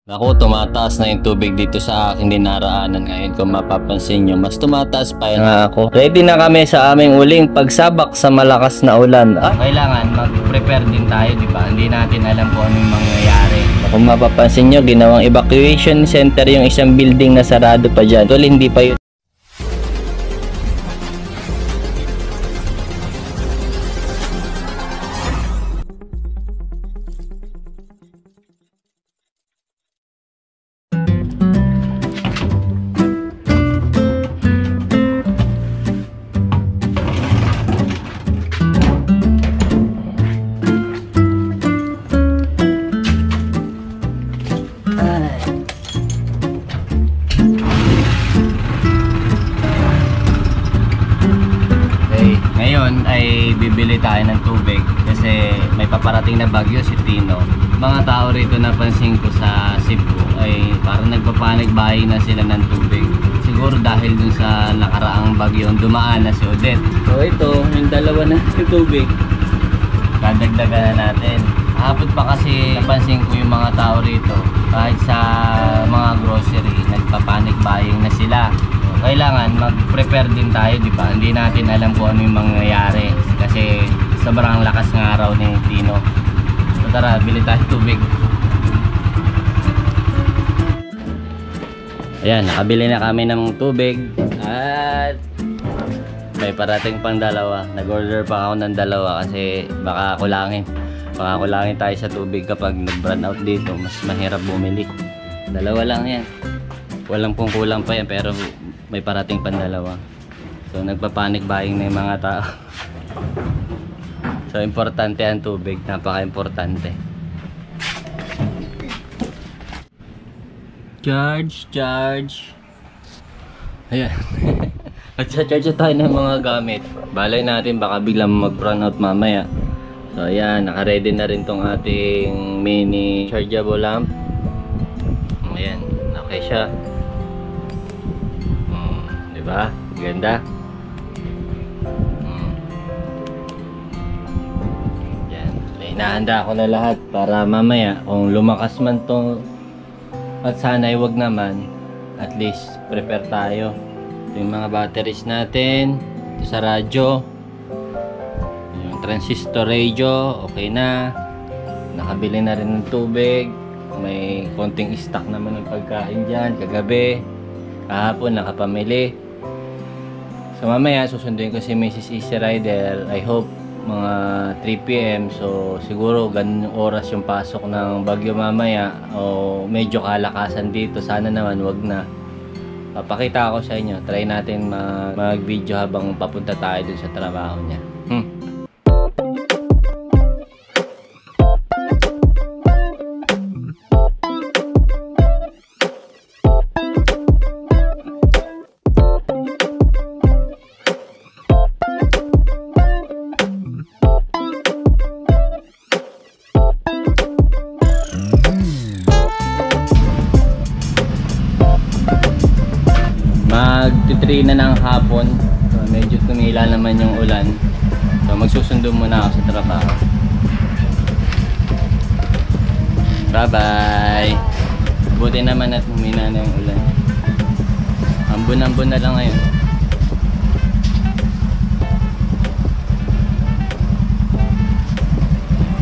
Naku, tumataas na yung tubig dito sa aking dinaraanan ngayon. Kung mapapansin nyo, mas tumataas pa yun ako. Ready na kami sa aming uling pagsabak sa malakas na ulan. Kailangan mag-prepare din tayo, di ba? Hindi natin alam kung anong mangyayari. Kung mapapansin nyo, ginawang evacuation center yung isang building na sarado pa dyan. Tol, hindi pa yun. Ngayon ay bibili tayo ng tubig kasi may paparating na bagyo si Tino. Mga tao rito napansin ko sa Cebu ay parang nagpapanik bahay na sila ng tubig. Siguro dahil dun sa nakaraang bagyo dumaan na si Odette. So ito, yung dalawa na yung tubig. Dadagdagan na natin. Hapon pa kasi napansin ko yung mga tao rito kahit sa mga grocery nagpapanik buying na sila. Kailangan mag-prepare din tayo, di ba? Hindi natin alam kung ano yung mangyayari kasi sobrang lakas ng araw ni Tino. So tara, bili tayo tubig. Ayan, nakabili na kami ng tubig at may parating pang dalawa. Nag-order pa ako ng dalawa kasi baka kulangin tayo sa tubig kapag nag-run out dito. Mas mahirap bumili. Dalawa lang yan. Walang pong kulang pa yan pero may parating pang dalawa. So nagpa-panic buying na yung mga tao. So importante ang tubig, napaka-importante. Charge. Ayan. Mag-charge tayo ng mga gamit. Balay natin baka biglang mag-run out mamaya. So ayan, naka-ready na rin tong ating mini chargeable lamp. Ayan, okay siya. Diba? Ganda. Yan. Inahanda ko na lahat para mamaya kung lumakas man to at sana ay wag naman, at least prepare tayo. Ito yung mga batteries natin. Ito sa radyo. Yung transistor radio, okay na. Nakabili na rin ng tubig. May konting stock naman ng pagkain dyan. Kagabi, kahapon nakapamili. So mamaya susunduin ko si Mrs. Easy Rider. I hope mga 3 PM. So siguro ganun yung oras yung pasok ng bagyo mamaya. O medyo kalakasan dito. Sana naman wag na. Papakita ako sa inyo. Try natin mag-video habang papunta tayo dun sa trabaho niya. Mag-3 na ng hapon. So, medyo tumila naman yung ulan. So magsusundo muna ako sa trabaho. Bye bye. Buti naman at humina na yung ulan. Ambon-ambon na lang ngayon.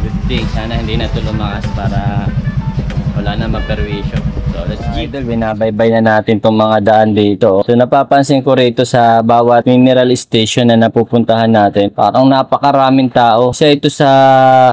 Good thing. Sana hindi na ito lumakas para wala na maperwisyo. So let's idol, binabaybay na natin itong mga daan dito. So napapansin ko rito sa bawat mineral station na napupuntahan natin, parang napakaraming tao. Kasi ito sa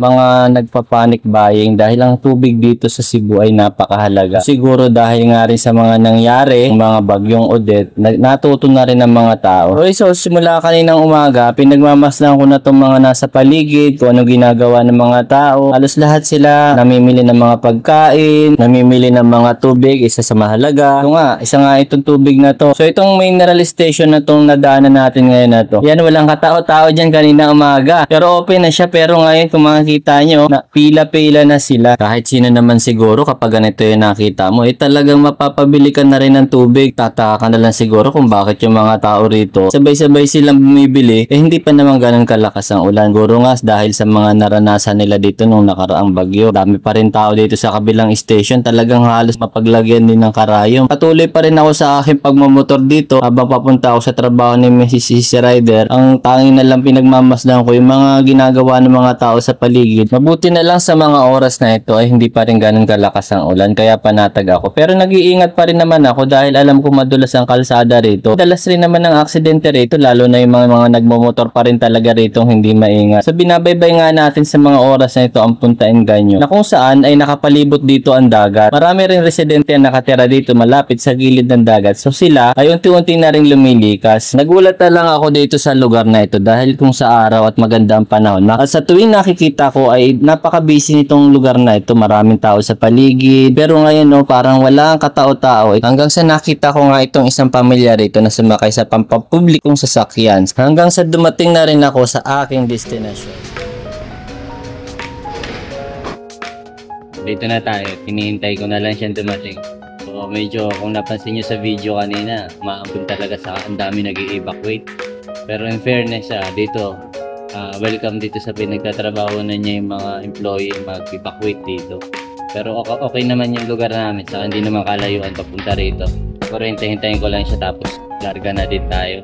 mga nagpa-panic buying dahil ang tubig dito sa Cebu ay napakahalaga. Siguro dahil nga rin sa mga nangyari, mga bagyong Odette, natuto na rin ng mga tao. So simula kaninang umaga, pinagmamasdan ko na itong mga nasa paligid, kung ano ginagawa ng mga tao. Halos lahat sila namimili ng mga pagkain, namimili ng mga tubig tubig, isa sa mahalaga. Ito nga, isa nga itong tubig na to. So itong mineral station na tong nadaanan natin ngayon na to. Yan, walang katao-tao dyan kanina umaga. Pero open na siya, pero ngayon kung makikita nyo, na pila-pila na sila. Kahit sino naman siguro kapag ganito yung nakita mo, talagang mapapabili ka na rin ng tubig. Tataka ka na lang siguro kung bakit yung mga tao rito sabay-sabay silang bumibili, hindi pa naman ganun kalakas ang ulan. Siguro nga dahil sa mga naranasan nila dito nung nakaraang bagyo. Dami pa rin tao dito sa kabilang station, talagang halos mapaglagyan din ng karayom. Patuloy pa rin ako sa aking pagmamotor dito habang papunta ako sa trabaho ni Mrs. Easy Rider. Ang tanging na lang pinagmamasdan ko yung mga ginagawa ng mga tao sa paligid. Mabuti na lang sa mga oras na ito ay hindi pa rin ganun kalakas ang ulan, kaya panatag ako. Pero nag-iingat pa rin naman ako dahil alam ko madulas ang kalsada rito. Dalas rin naman ng aksidente rito, lalo na yung mga nagmomotor pa rin talaga rito hindi maingat. So binabaybay nga natin sa mga oras na ito ang Punta Inganyo, na kung saan ay nakapalibot dito ang dagat. Marami rin residente ang nakatira dito malapit sa gilid ng dagat. So sila ay unti-unti na rin lumilikas. Nagulat na lang ako dito sa lugar na ito dahil kung sa araw at maganda ang panahon. At sa tuwing nakikita ko ay napaka-busy nitong lugar na ito. Maraming tao sa paligid. Pero ngayon no, parang wala ang katao-tao. Hanggang sa nakita ko nga itong isang pamilya rito na sumakay sa pampapublikong sasakyan. Hanggang sa dumating na rin ako sa aking destinasyon. Dito na tayo. Hinihintay ko na lang siyang dumating. So medyo kung napansin nyo sa video kanina, maampun talaga sa ang dami nag-i-evacuate. Pero in fairness dito, welcome dito sa pinagtatrabaho na niya yung mga employee mag-evacuate dito. Pero okay naman yung lugar namin, saka hindi naman kalayuan papunta rito. Pero hintayin ko lang siya tapos larga na din tayo.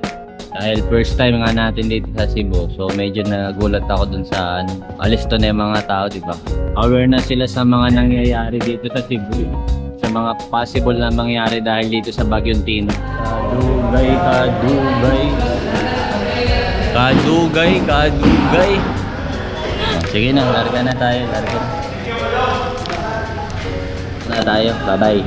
Dahil first time nga natin dito sa Cebu, so medyo nagulat ako dun sa alis to na yung mga tao, di ba? Aware na sila sa mga nangyayari dito sa Cebu, sa mga possible na mangyari dahil dito sa Bagyong Tino. Kadugay. Sige na, larga na tayo, bye-bye.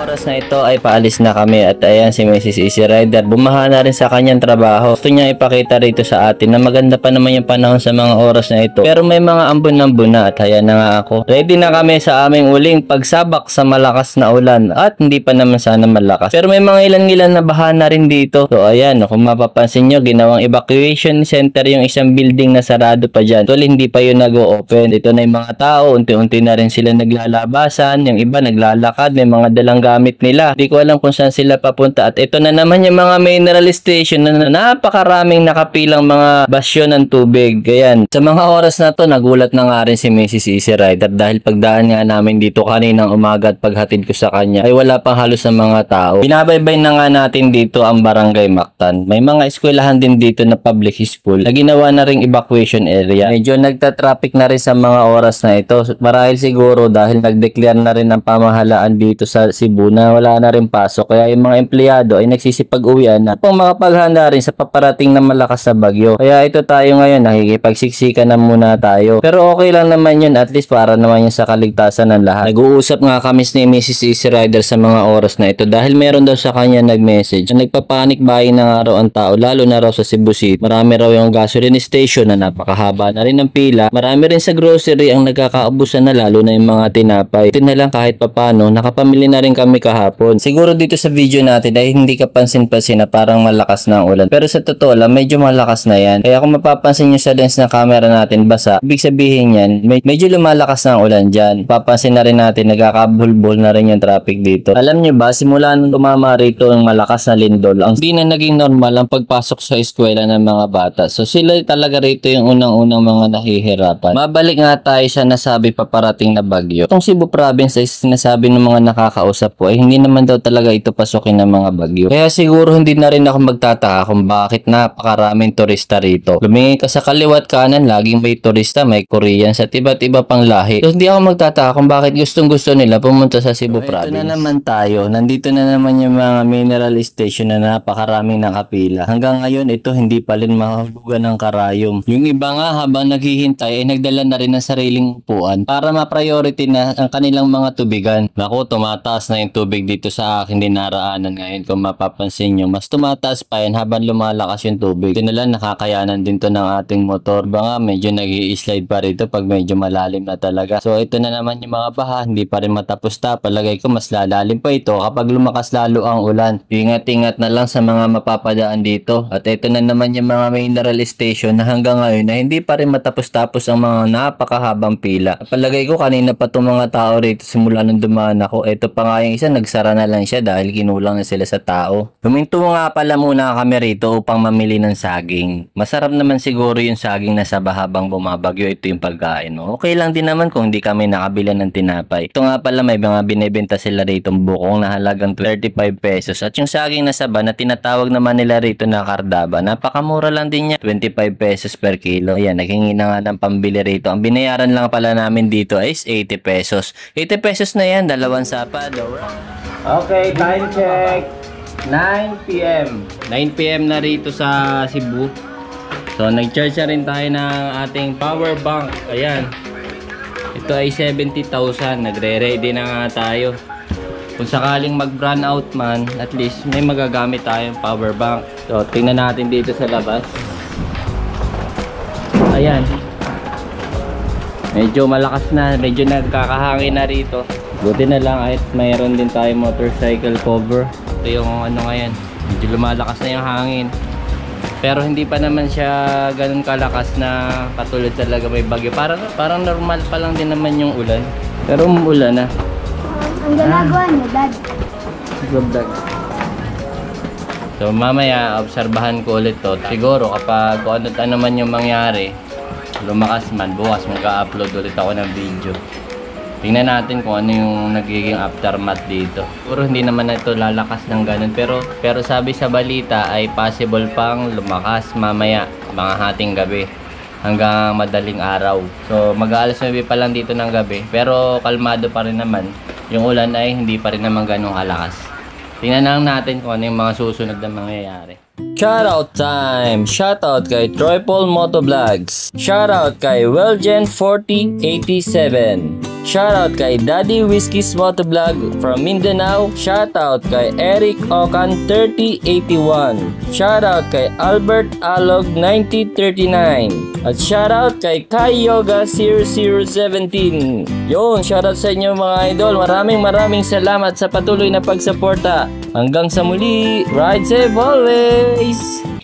Oras na ito ay paalis na kami at ayan si Mrs. Easy Rider, bumaha na rin sa kanyang trabaho. Gusto niya ipakita rito sa atin na maganda pa naman yung panahon sa mga oras na ito, pero may mga ambon-ambon na. At ayan na nga ako, ready na kami sa aming uling pagsabak sa malakas na ulan, at hindi pa naman sana malakas, pero may mga ilan-ilan na baha na rin dito. So ayan, kung mapapansin nyo, ginawang evacuation center yung isang building na sarado pa dyan. So hindi pa yun nag-o-open. Dito na yung mga tao, unti-unti na rin sila naglalabasan, yung iba naglalakad, may mga dalang gamit nila. Hindi ko alam kung saan sila papunta. At ito na naman yung mga mineral station na napakaraming nakapilang mga basyo ng tubig. Ayan. Sa mga oras na to, nagulat na nga rin si Mrs. Easy Rider dahil pagdaan nga namin dito kaninang umaga at paghatid ko sa kanya ay wala pang halos ng mga tao. Binabaybay na nga natin dito ang Barangay Mactan. May mga eskwelahan din dito na public school na ginawa na ring evacuation area. Medyo nagta-traffic na rin sa mga oras na ito. Marahil siguro dahil nag-declare na rin ng pamahalaan dito sa Cebu na wala na rin pasok, kaya yung mga empleyado ay nagsisipag-uwian na upang makapaghanda rin sa paparating na malakas na bagyo. Kaya ito tayo ngayon, nakikipagsiksikan na muna tayo. Pero okay lang naman yun, at least para naman yun sa kaligtasan ng lahat. Nag-uusap nga kami ni Mrs. Easy Rider sa mga oras na ito dahil meron daw sa kanya nag-message na nagpapanik buying na nga raw ang tao, lalo na raw sa Cebu City. Marami raw yung gasoline station na napakahaba na rin ng pila. Marami rin sa grocery ang nagkakaubusan na, lalo na yung mga tinapay. Ito na lang kahit papano, nakapamili na rin kami kahapon. Siguro dito sa video natin ay hindi ka pansin-pansin na parang malakas na ang ulan. Pero sa totoo lang, medyo malakas na yan. Kaya kung mapapansin nyo sa lens ng camera natin basa, ibig sabihin yan, medyo lumalakas na ang ulan dyan. Papansin na rin natin, nagkakabulbol na rin yung traffic dito. Alam nyo ba, simula nung tumama rito ng malakas na lindol, ang hindi na naging normal ang pagpasok sa eskwela ng mga bata. So sila talaga rito yung unang-unang mga nahihirapan. Mabalik nga tayo sa nasabi paparating na bagyo. Itong Cebu Province ay sinasabi ng mga nakakausap po ay hindi naman daw talaga ito pasukin ng mga bagyo. Kaya siguro hindi na rin ako magtataka kung bakit napakaraming turista rito. Lumingin ka sa kaliwat kanan, laging may turista, may Koreans at iba't iba pang lahi. So hindi ako magtataka kung bakit gustong-gusto nila pumunta sa Cebu Province. Ito na naman tayo. Nandito na naman yung mga mineral station na napakaraming nakapila. Hanggang ngayon ito hindi pa rin mahulugan ng karayom. Yung iba nga habang naghihintay ay nagdala na rin ng sariling upuan para ma-priority na ang kanilang mga tubigan. Naku, tumataas na yung tubig dito sa akin dinaraanan ngayon. Kung mapapansin nyo, mas tumataas pa yan habang lumalakas yung tubig. Ito na lang, nakakayanan din to ng ating motor. Ba nga, medyo nag-i-slide pa rito pag medyo malalim na talaga. So ito na naman yung mga baha, hindi pa rin matapos ta. Palagay ko mas lalalim pa ito kapag lumakas lalo ang ulan. Ingat-ingat na lang sa mga mapapadaan dito. At ito na naman yung mga mineral station na hanggang ngayon na hindi pa rin matapos-tapos ang mga napakahabang pila. Palagay ko kanina pa itong mga tao rito simula nung dumaan ako. Ito pa nga yung isa, nagsara na lang siya dahil kinulang na sila sa tao. Huminto nga pala muna kami rito upang mamili ng saging. Masarap naman siguro yung saging na saba habang bumabagyo. Ito yung pagkain mo. Okay lang din naman kung hindi kami nakabila ng tinapay. Ito nga pala, may mga binibenta sila rito bukong na halagang 35 pesos. At yung saging na saba na tinatawag naman nila rito na kardaba, napakamura lang din niya, 25 pesos per kilo. Ayan, naghingi na nga ng pambili rito. Ang binayaran lang pala namin dito is 80 pesos. 80 pesos na yan, dalawang sapa. Okay, time check. 9 p.m. 9 p.m. na rito sa Cebu. So, nag-charge na rin tayo ng ating power bank. Ayan. Ito ay 70,000. Nagre-ready na nga tayo. Kung sakaling mag-run out man, at least may magagamit tayong power bank. So, tingnan natin dito sa labas. Ayan. Medyo malakas na, medyo nagkakahangin na rito. Buti na lang at mayroon din tayong motorcycle cover. Ito yung ano ngayon, medyo lumalakas na yung hangin. Pero hindi pa naman siya ganun kalakas na katulad talaga may bagyo. Parang normal pa lang din naman yung ulan. Pero umuulan na. Ang ginagawa niyo, Dad? Vlog. So mamaya obserbahan ko ulit to. Siguro kapag kung ano man yung mangyari, lumakas man, bukas mag-upload ulit ako ng video. Tingnan natin kung ano yung nagiging aftermath dito. Puro hindi naman na ito lalakas ng ganun. Pero sabi sa balita ay possible pang lumakas mamaya, mga hating gabi hanggang madaling araw. So mag-aalas 9 pa lang dito ng gabi. Pero kalmado pa rin naman. Yung ulan ay hindi pa rin naman ganun kalakas. Tingnan lang natin kung ano yung mga susunod na mangyayari. Shoutout time! Shoutout kay Troy Paul Motovlogs. Shoutout kay Wellgen4087. Shoutout kay Daddy Whiskey's Motovlog from Mindanao. Shoutout kay Eric Okan 3081. Shoutout kay Albert Alog 9039. At shoutout kay Kai Yoga 0017. Yun, shoutout sa inyo mga idol. Maraming salamat sa patuloy na pagsuporta. Hanggang sa muli, ride safe always!